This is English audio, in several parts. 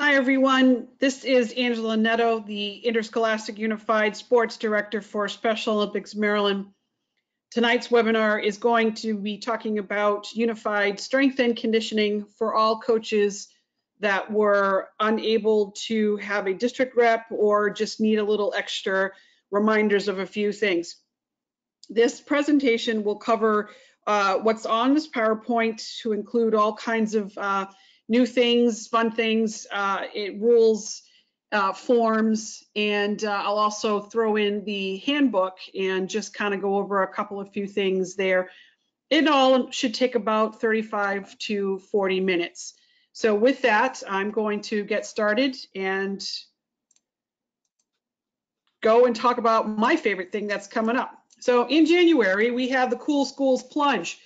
Hi, everyone. This is Angela Netto, the Interscholastic Unified Sports Director for Special Olympics Maryland. Tonight's webinar is going to be talking about unified strength and conditioning for all coaches that were unable to have a district rep or just need a little extra reminders of a few things. This presentation will cover what's on this PowerPoint to include all kinds of new things, fun things, rules, forms, and I'll also throw in the handbook and just kind of go over a couple of few things there. It all should take about 35 to 40 minutes. So with that, I'm going to get started and go and talk about my favorite thing that's coming up. So in January, we have the Cool Schools Plunge.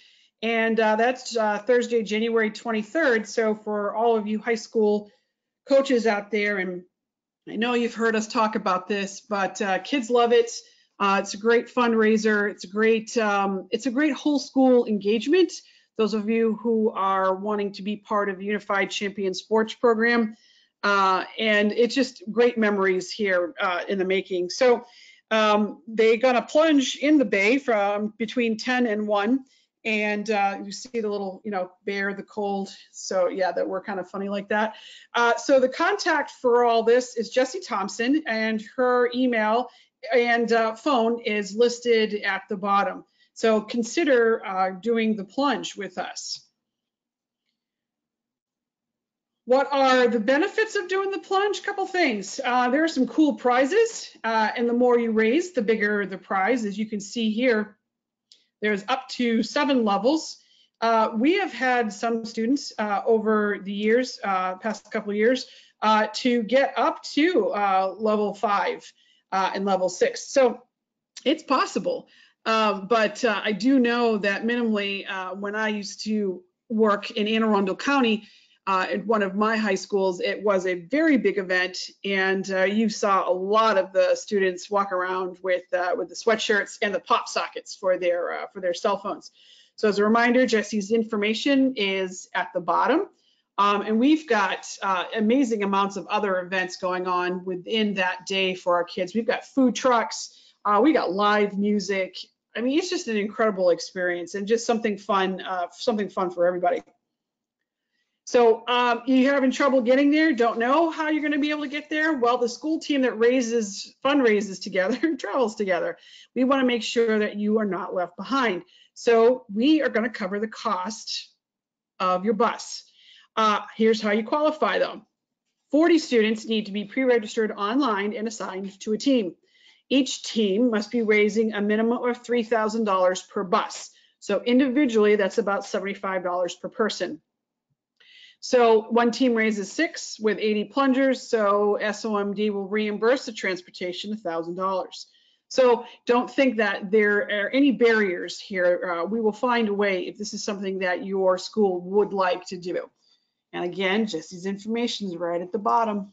And that's Thursday, January 23rd. So for all of you high school coaches out there, and I know you've heard us talk about this, but kids love it. It's a great fundraiser. It's a great whole school engagement. Those of you who are wanting to be part of the Unified Champion Sports Program, and it's just great memories here in the making. So they're gonna plunge in the bay from between 10 and 1. And you see the little, bear, the cold. So yeah, that we're kind of funny like that. So the contact for all this is Jessie Thompson, and her email and phone is listed at the bottom. So consider doing the plunge with us. What are the benefits of doing the plunge? Couple things. There are some cool prizes, and the more you raise, the bigger the prize. As you can see here, there's up to 7 levels. We have had some students over the years, past couple of years, to get up to level 5 and level 6. So it's possible. But I do know that minimally, when I used to work in Anne Arundel County, at one of my high schools, it was a very big event, and you saw a lot of the students walk around with the sweatshirts and the pop sockets for their cell phones. So as a reminder, Jessie's information is at the bottom, and we've got amazing amounts of other events going on within that day for our kids. We've got food trucks, we got live music. I mean, it's just an incredible experience and just something fun for everybody. So you're having trouble getting there, don't know how you're going to be able to get there? Well, the school team that fundraises together, travels together. We want to make sure that you are not left behind. So we are going to cover the cost of your bus. Here's how you qualify though. 40 students need to be pre-registered online and assigned to a team. Each team must be raising a minimum of $3,000 per bus. So individually, that's about $75 per person. So one team raises 6 with 80 plungers, so SOMD will reimburse the transportation $1,000. So don't think that there are any barriers here. We will find a way if this is something that your school would like to do. And again, Jessie's information is right at the bottom.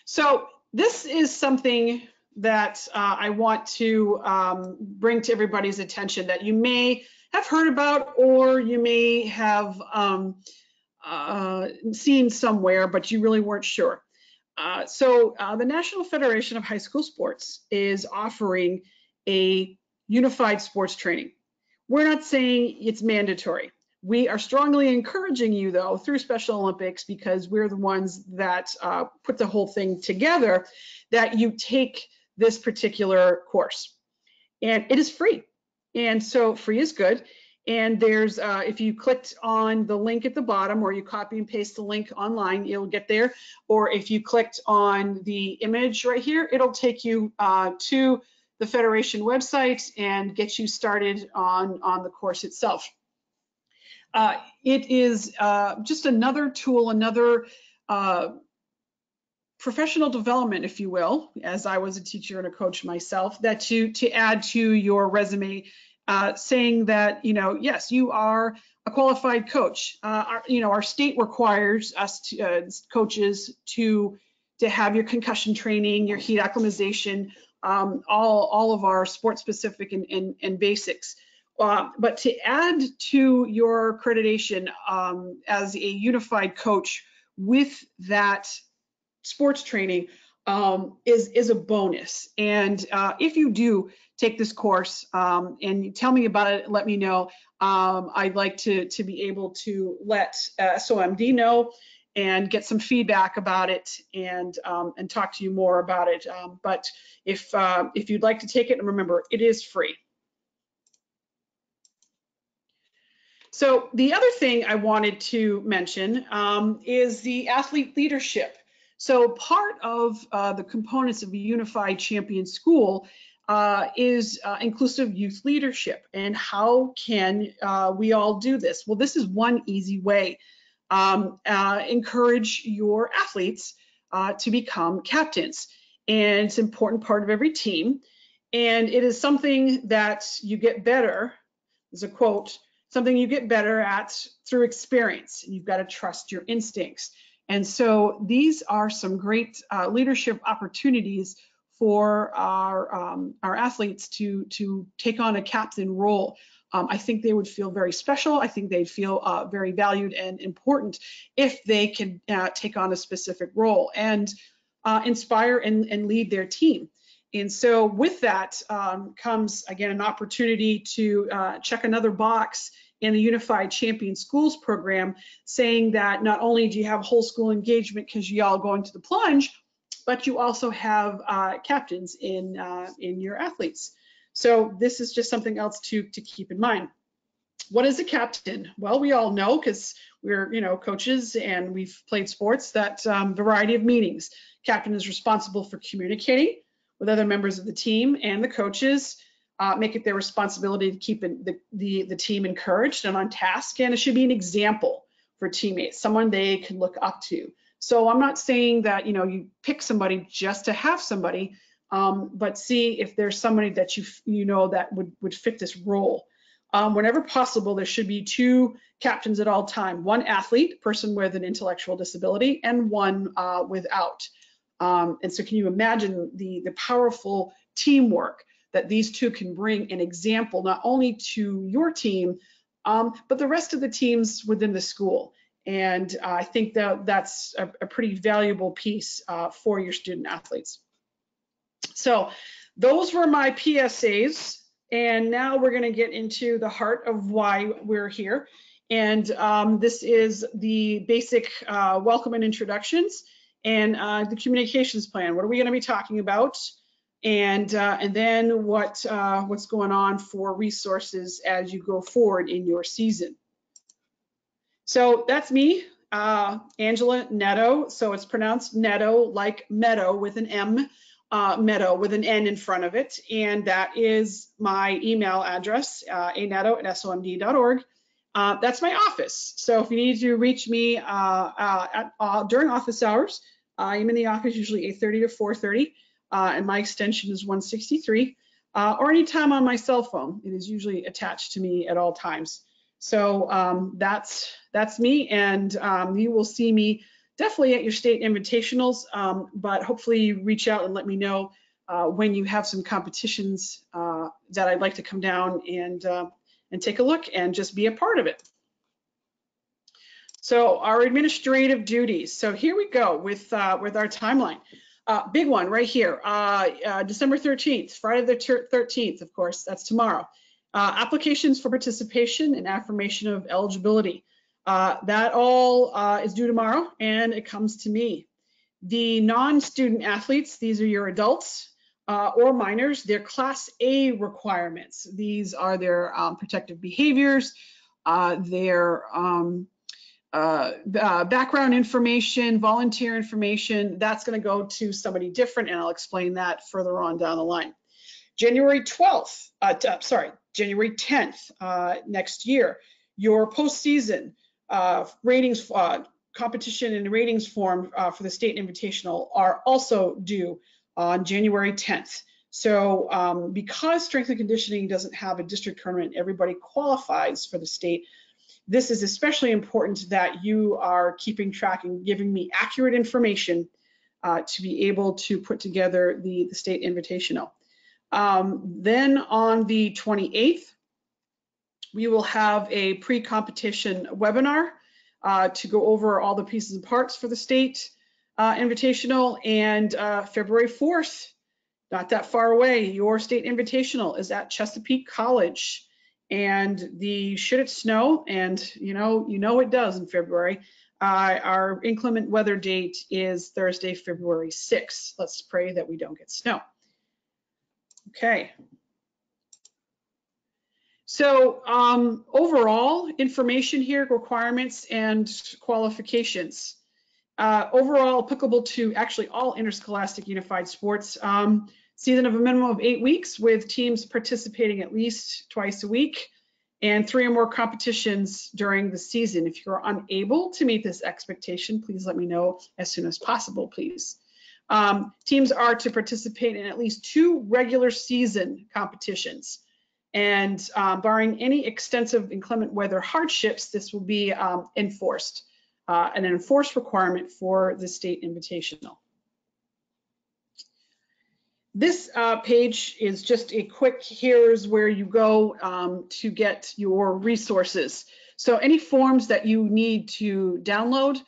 So this is something that I want to bring to everybody's attention that you may have heard about, or you may have seen somewhere, but you really weren't sure. So the National Federation of High School Sports is offering a unified sports training. We're not saying it's mandatory. We are strongly encouraging you, though, through Special Olympics, because we're the ones that put the whole thing together, that you take this particular course. And it is free. And so free is good. And there's, if you clicked on the link at the bottom, or you copy and paste the link online, you'll get there. Or if you clicked on the image right here, it'll take you to the Federation website and get you started on the course itself. It is just another tool, another professional development, if you will, as I was a teacher and a coach myself, that to add to your resume, saying that, yes, you are a qualified coach. Our state requires us to, coaches to have your concussion training, your heat acclimatization, all of our sport specific and basics. But to add to your accreditation as a unified coach, with that sports training is a bonus. And if you do take this course and you tell me about it, let me know. I'd like to be able to let SOMD know and get some feedback about it and talk to you more about it. But if you'd like to take it, and remember, it is free. So the other thing I wanted to mention is the athlete leadership. So part of the components of a unified champion school is inclusive youth leadership. And how can we all do this? Well, this is one easy way. Encourage your athletes to become captains. And it's an important part of every team. And it is something that you get better, there's a quote, something you get better at through experience. You've got to trust your instincts. And so these are some great leadership opportunities for our athletes to take on a captain role. I think they would feel very special. I think they'd feel very valued and important if they can take on a specific role and inspire and lead their team. And so with that comes, again, an opportunity to check another box in the Unified Champion Schools program, saying that not only do you have whole school engagement because you all going to the plunge, but you also have captains in your athletes. So this is just something else to keep in mind. What is a captain? Well, we all know, because we're coaches and we've played sports, that variety of meanings. Captain is responsible for communicating with other members of the team and the coaches, make it their responsibility to keep the team encouraged and on task, and it should be an example for teammates, someone they can look up to. So I'm not saying that you pick somebody just to have somebody, but see if there's somebody that you know that would fit this role. Whenever possible, there should be 2 captains at all time: one athlete, person with an intellectual disability, and one without. And so can you imagine the powerful teamwork that these 2 can bring an example not only to your team, but the rest of the teams within the school. And I think that's a pretty valuable piece for your student athletes. So those were my PSAs. And now we're going to get into the heart of why we're here. And this is the basic welcome and introductions and the communications plan. What are we going to be talking about? And then what's going on for resources as you go forward in your season. So that's me, Angela Netto. So it's pronounced Netto, like meadow with an M, Meadow with an N in front of it. And that is my email address, anetto@somd.org. That's my office. So if you need to reach me during office hours, I'm in the office usually 8:30 to 4:30. And my extension is 163, or anytime on my cell phone. It is usually attached to me at all times. So that's me, and you will see me definitely at your state invitationals, but hopefully you reach out and let me know when you have some competitions that I'd like to come down and take a look and just be a part of it. So our administrative duties. So here we go with our timeline. Big one right here, December 13th, Friday the 13th, of course, that's tomorrow. Applications for participation and affirmation of eligibility. That all is due tomorrow, and it comes to me. The non-student athletes, these are your adults or minors, they're Class A requirements. These are their protective behaviors, their background information, volunteer information. That's going to go to somebody different, and I'll explain that further on down the line. January 10th next year, your postseason ratings competition and ratings form for the state invitational are also due on January 10th. So because strength and conditioning doesn't have a district tournament, everybody qualifies for the state. This is especially important that you are keeping track and giving me accurate information to be able to put together the state invitational. Then on the 28th, we will have a pre-competition webinar to go over all the pieces and parts for the state invitational. And February 4th, not that far away, your state invitational is at Chesapeake College. And should it snow, and you know it does in February, our inclement weather date is Thursday, February 6th. Let's pray that we don't get snow. Okay. So overall information here, requirements and qualifications. Overall applicable to actually all interscholastic unified sports. Season of a minimum of 8 weeks with teams participating at least twice a week and 3 or more competitions during the season. If you're unable to meet this expectation, please let me know as soon as possible, please. Teams are to participate in at least 2 regular season competitions. And barring any extensive inclement weather hardships, this will be enforced, an enforced requirement for the state invitational. This page is just a quick, here's where you go to get your resources. So any forms that you need to download,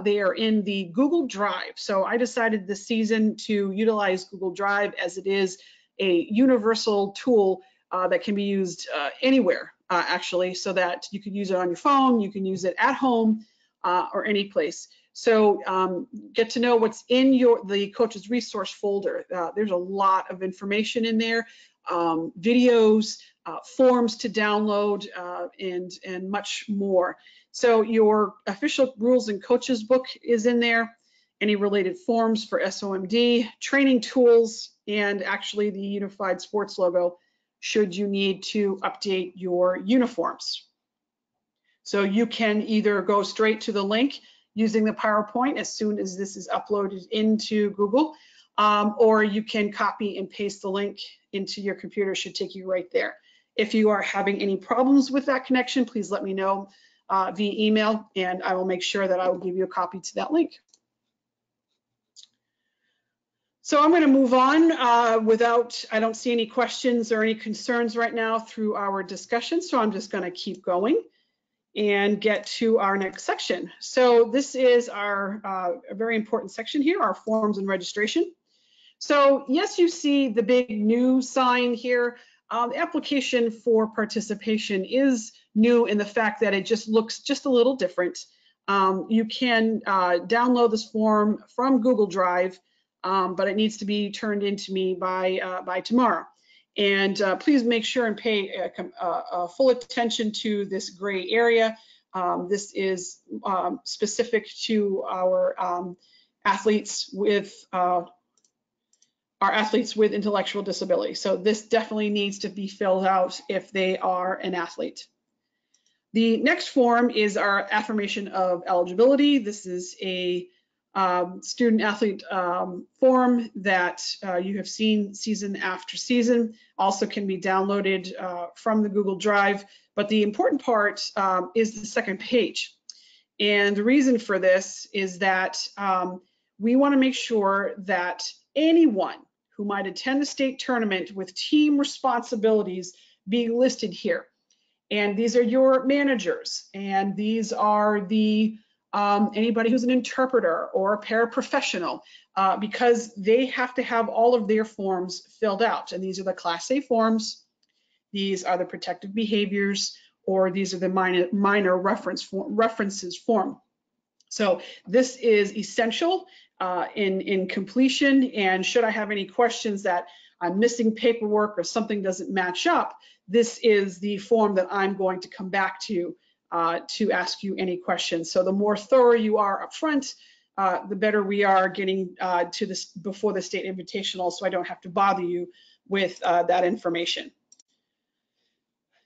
they are in the Google Drive. So I decided this season to utilize Google Drive as it is a universal tool that can be used anywhere, actually, so that you can use it on your phone, you can use it at home or any place. So get to know what's in the coach's resource folder. There's a lot of information in there, videos, forms to download, and much more. So your official rules and coaches book is in there, any related forms for SOMD, training tools, and actually the unified sports logo should you need to update your uniforms. So you can either go straight to the link using the PowerPoint as soon as this is uploaded into Google, or you can copy and paste the link into your computer. It should take you right there. If you are having any problems with that connection, please let me know via email, and I will make sure that I will give you a copy to that link. So I'm going to move on I don't see any questions or any concerns right now through our discussion, so I'm just going to keep going and get to our next section. So this is our a very important section here, our forms and registration. So yes, you see the big new sign here. The application for participation is new in the fact that it just looks just a little different. You can download this form from Google Drive, but it needs to be turned into me by tomorrow. And please make sure and pay full attention to this gray area. This is specific to our athletes with intellectual disability. So this definitely needs to be filled out if they are an athlete. The next form is our affirmation of eligibility. This is a student athlete form that you have seen season after season, also can be downloaded from the Google Drive. But the important part is the second page. And the reason for this is that we want to make sure that anyone who might attend the state tournament with team responsibilities be listed here. And these are your managers, and these are the anybody who's an interpreter or a paraprofessional, because they have to have all of their forms filled out. And these are the Class A forms, these are the protective behaviors, or these are the minor references form. So this is essential in completion, and should I have any questions that I'm missing paperwork or something doesn't match up, this is the form that I'm going to come back to ask you any questions. So the more thorough you are up front, the better we are getting to this before the state invitational, so I don't have to bother you with that information.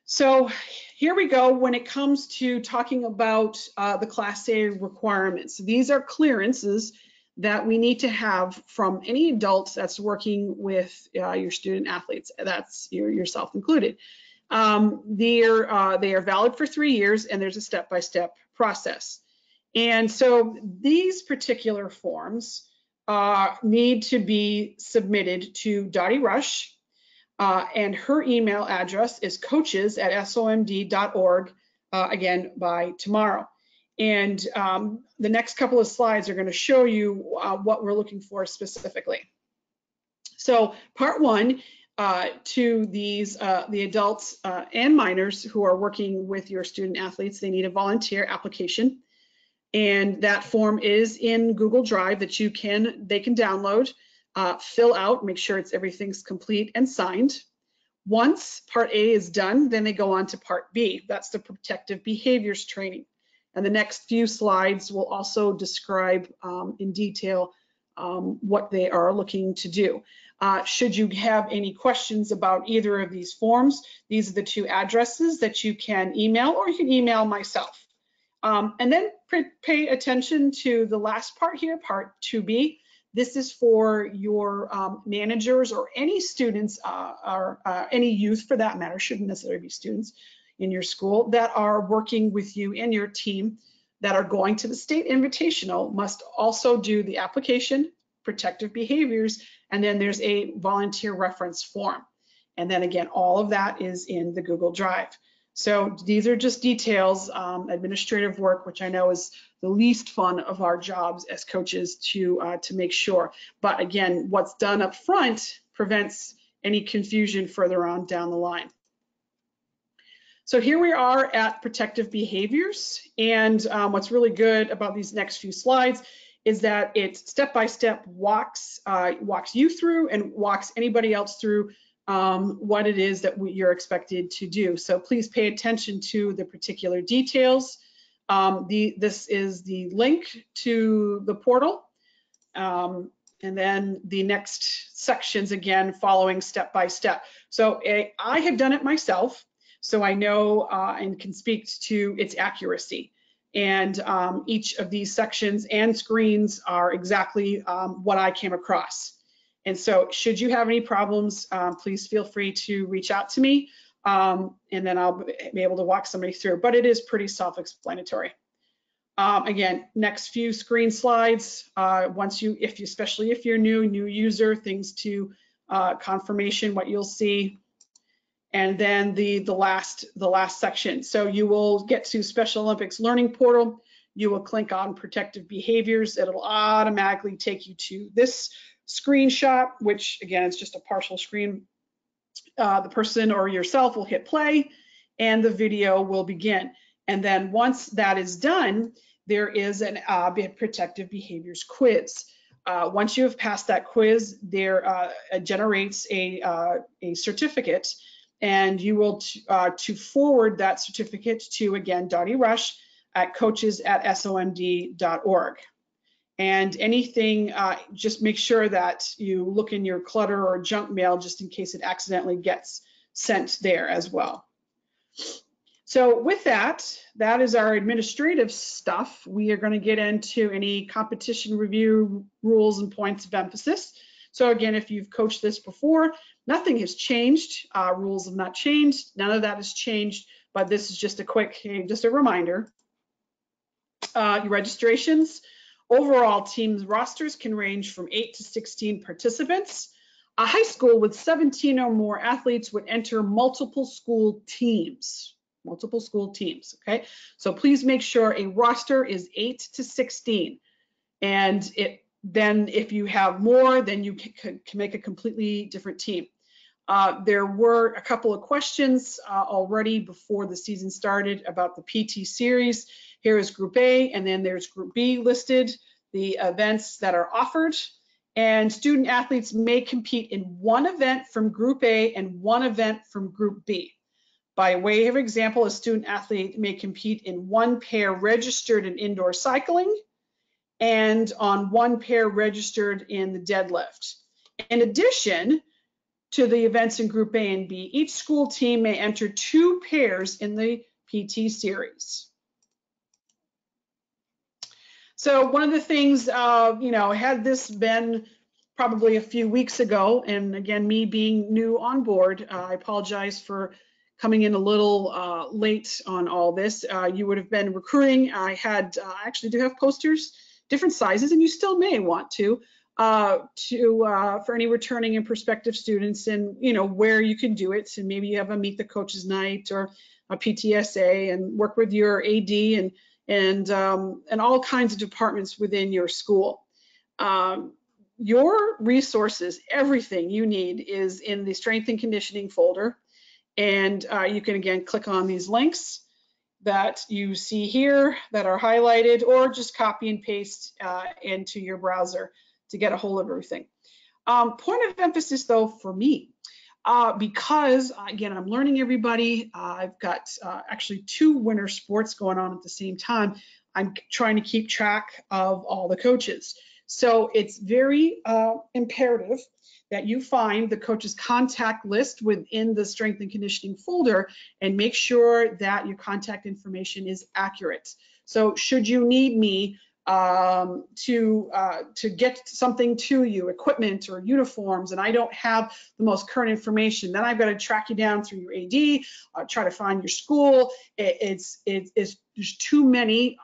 So here we go when it comes to talking about the Class A requirements. These are clearances that we need to have from any adult that's working with your student athletes. That's yourself included. They are valid for 3 years, and there's a step-by-step process. And so these particular forms need to be submitted to Dottie Rush, and her email address is coaches@somd.org, again, by tomorrow. And the next couple of slides are going to show you what we're looking for specifically. So part one, to these the adults and minors who are working with your student athletes, they need a volunteer application. And that form is in Google Drive that they can download, fill out, make sure everything's complete and signed. Once part A is done, then they go on to part B. That's the protective behaviors training. And the next few slides will also describe in detail what they are looking to do. Should you have any questions about either of these forms, these are the two addresses that you can email, or you can email myself. And then pay attention to the last part here, part 2B. This is for your managers or any students or any youth for that matter, shouldn't necessarily be students in your school, that are working with you and your team that are going to the state invitational must also do the application, protective behaviors, and then there's a volunteer reference form. And then again, all of that is in the Google Drive. So these are just details, administrative work, which I know is the least fun of our jobs as coaches to make sure. But again, what's done up front prevents any confusion further on down the line. So here we are at protective behaviors. And what's really good about these next few slides is that it step-by-step walks you through and walks anybody else through what it is that you're expected to do. So please pay attention to the particular details. This is the link to the portal. And then the next sections, again, following step by step. So I have done it myself, so I know and can speak to its accuracy. And each of these sections and screens are exactly what I came across. And so should you have any problems, please feel free to reach out to me, and then I'll be able to walk somebody through. But it is pretty self-explanatory. Again, next few screen slides, especially if you're new user, things to confirmation, what you'll see. And then the last section. So you will get to Special Olympics Learning Portal. You will click on protective behaviors. It'll automatically take you to this screenshot, which again, is just a partial screen. The person or yourself will hit play and the video will begin. And then once that is done, there is an protective behaviors quiz. Once you have passed that quiz, there generates a certificate, and you will to forward that certificate to, again, Dottie Rush at coaches@somd.org. And anything, just make sure that you look in your clutter or junk mail just in case it accidentally gets sent there as well. So with that is our administrative stuff. We are going to get into any competition review rules and points of emphasis. So again, if you've coached this before, nothing has changed. Rules have not changed. None of that has changed, but this is just a quick, just a reminder. Your registrations. Overall, teams rosters can range from 8 to 16 participants. A high school with 17 or more athletes would enter multiple school teams. Okay? So please make sure a roster is 8 to 16. And then if you have more, then you can make a completely different team. There were a couple of questions already before the season started about the PT series. Here is Group A, and then there's Group B listed, the events that are offered. And student athletes may compete in one event from Group A and one event from Group B. By way of example, a student athlete may compete in one pair registered in indoor cycling and on one pair registered in the deadlift. In addition to the events in Group A and B, each school team may enter 2 pairs in the PT series. So one of the things, had this been probably a few weeks ago, and again, me being new on board, I apologize for coming in a little late on all this. You would have been recruiting. I actually do have posters, different sizes, and you still may want to for any returning and prospective students, and where you can do it. And maybe you have a meet the coaches night or a PTSA, and work with your AD and all kinds of departments within your school. Your resources, everything you need is in the strength and conditioning folder. And you can, again, click on these links that you see here that are highlighted, or just copy and paste into your browser to get a hold of everything. Point of emphasis, though, for me, because, again, I'm learning everybody. I've got actually 2 winter sports going on at the same time. I'm trying to keep track of all the coaches. So it's very imperative that you find the coach's contact list within the strength and conditioning folder and make sure that your contact information is accurate. So should you need me to get something to you, equipment or uniforms, and I don't have the most current information, then I've got to track you down through your AD, try to find your school. There's too many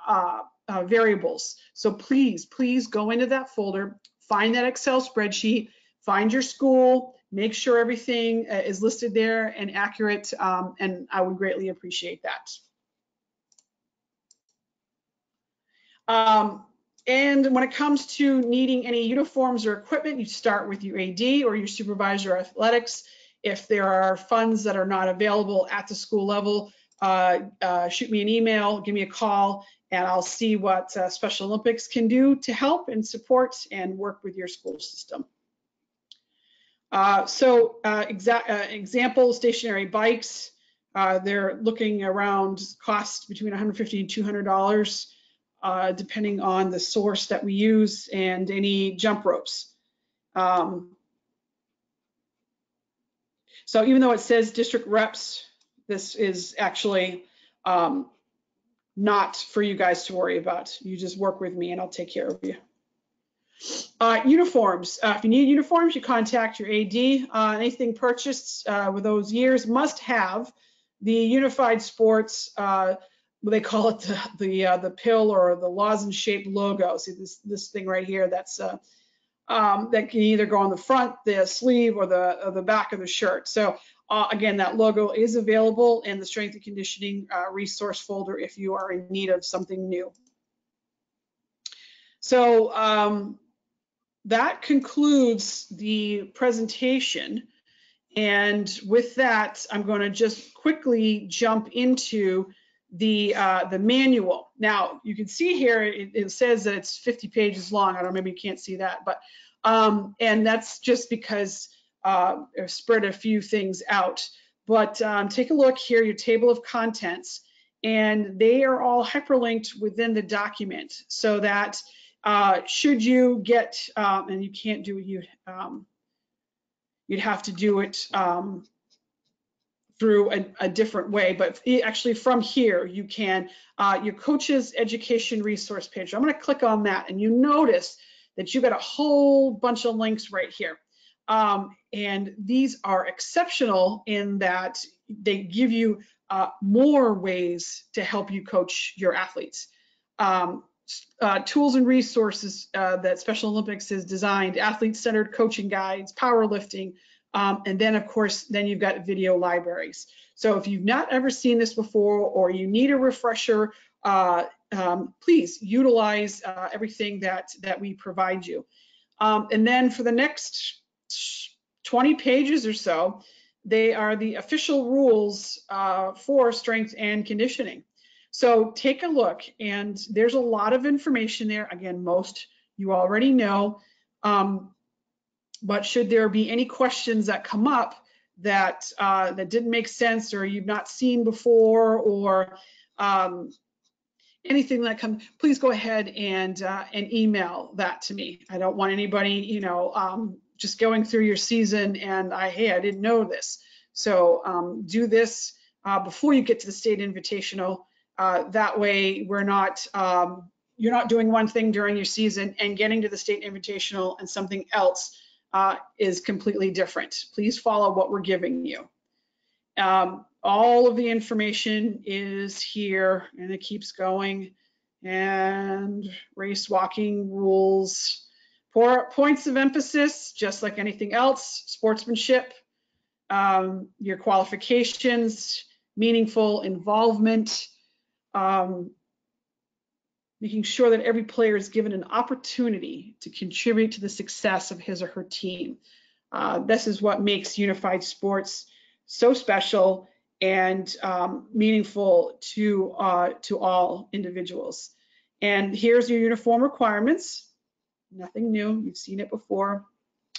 variables. So please go into that folder, find that Excel spreadsheet, find your school, make sure everything is listed there and accurate, and I would greatly appreciate that. And when it comes to needing any uniforms or equipment, you start with your AD or your supervisor of athletics. If there are funds that are not available at the school level, shoot me an email, give me a call, and I'll see what Special Olympics can do to help and support and work with your school system. Example, stationary bikes, they're looking around cost between $150 and $200. Depending on the source that we use, and any jump ropes. So even though it says district reps, this is actually not for you guys to worry about. You just work with me and I'll take care of you. Uniforms. If you need uniforms, you contact your AD. Anything purchased with those years must have the Unified Sports they call it the pill or the lozenge-shaped logo. See this thing right here? That's that can either go on the front, the sleeve, or the back of the shirt. So again, that logo is available in the strength and conditioning resource folder if you are in need of something new. So that concludes the presentation. And with that, I'm going to just quickly jump into the manual. Now you can see here it says that it's 50 pages long. I don't know, maybe you can't see that, but and that's just because I've spread a few things out. But take a look here, your table of contents, and they are all hyperlinked within the document, so that should you get and you can't do it, you'd have to do it through a different way, but actually from here you can, your coach's education resource page. I'm going to click on that, and you notice that you got a whole bunch of links right here. And these are exceptional in that they give you more ways to help you coach your athletes. Tools and resources that Special Olympics has designed, athlete-centered coaching guides, powerlifting, and then, of course, then you've got video libraries. So if you've not ever seen this before, or you need a refresher, please utilize everything that we provide you. And then for the next 20 pages or so, they are the official rules for strength and conditioning. So take a look, and there's a lot of information there. Again, most you already know. But should there be any questions that come up that that didn't make sense, or you've not seen before, or anything that comes, please go ahead and email that to me. I don't want anybody, just going through your season and hey, I didn't know this. So do this before you get to the state invitational. That way, we're not you're not doing one thing during your season and getting to the state invitational and something else is completely different. Please follow what we're giving you. All of the information is here, and it keeps going. And race walking rules, points of emphasis, just like anything else, sportsmanship, your qualifications, meaningful involvement, making sure that every player is given an opportunity to contribute to the success of his or her team. This is what makes unified sports so special and meaningful to all individuals. And here's your uniform requirements. Nothing new, you've seen it before.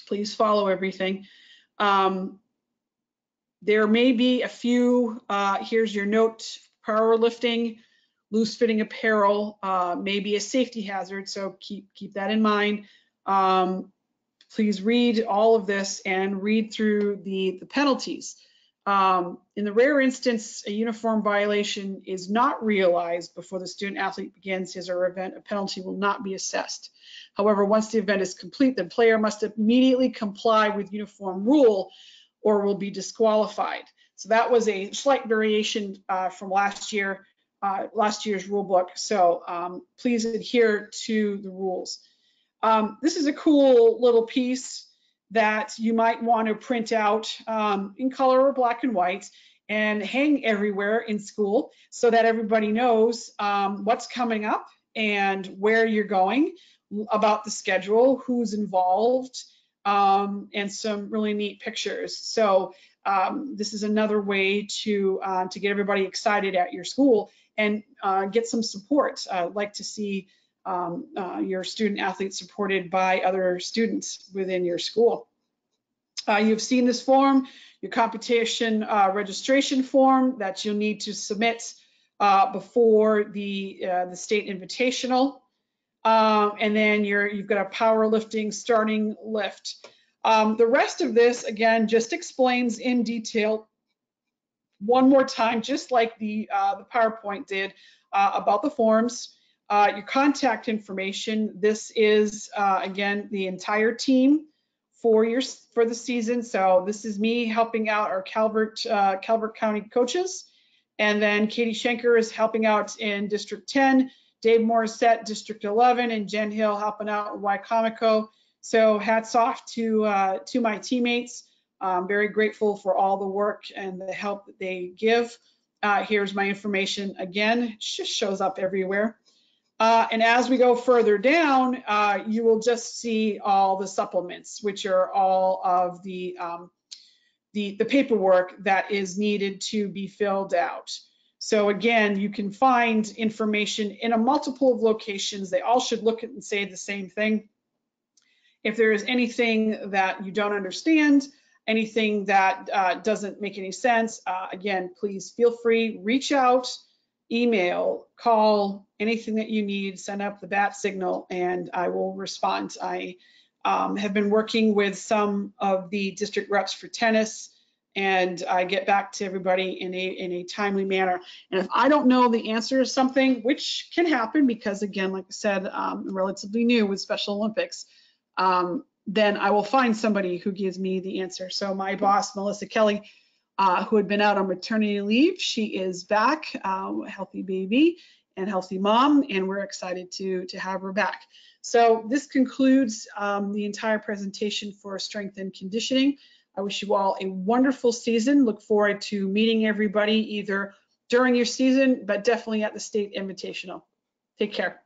Please follow everything. There may be a few, here's your note, powerlifting, loose fitting apparel, may be a safety hazard, so keep that in mind. Please read all of this and read through the penalties. In the rare instance a uniform violation is not realized before the student athlete begins his or her event, a penalty will not be assessed. However, once the event is complete, the player must immediately comply with uniform rule or will be disqualified. So that was a slight variation from last year's rule book. So please adhere to the rules. This is a cool little piece that you might want to print out in color or black and white and hang everywhere in school so that everybody knows what's coming up and where you're going, about the schedule, who's involved, and some really neat pictures. So this is another way to get everybody excited at your school and get some support. I'd like to see your student athletes supported by other students within your school. You've seen this form, your competition registration form that you'll need to submit before the state invitational. And then you've got a powerlifting starting lift. The rest of this, again, just explains in detail one more time, just like the PowerPoint did, about the forms, your contact information. This is, again, the entire team for the season. So this is me helping out our Calvert County coaches. And then Katie Schenker is helping out in District 10. Dave Morissette, District 11, and Jen Hill helping out with Wycomico. So hats off to my teammates. I'm very grateful for all the work and the help that they give. Here's my information again. It just shows up everywhere. And as we go further down, you will just see all the supplements, which are all of the paperwork that is needed to be filled out. So again, you can find information in a multiple of locations. They all should look at and say the same thing. If there is anything that you don't understand, anything that doesn't make any sense, again, please feel free, reach out, email, call, anything that you need, send up the bat signal, and I will respond. I have been working with some of the district reps for tennis, and I get back to everybody in a timely manner. And if I don't know the answer to something, which can happen because, again, like I said, I'm relatively new with Special Olympics, then I will find somebody who gives me the answer. So my boss, Melissa Kelly, who had been out on maternity leave, she is back, healthy baby and healthy mom, and we're excited to have her back. So this concludes the entire presentation for strength and conditioning. I wish you all a wonderful season. Look forward to meeting everybody either during your season, but definitely at the state invitational. Take care.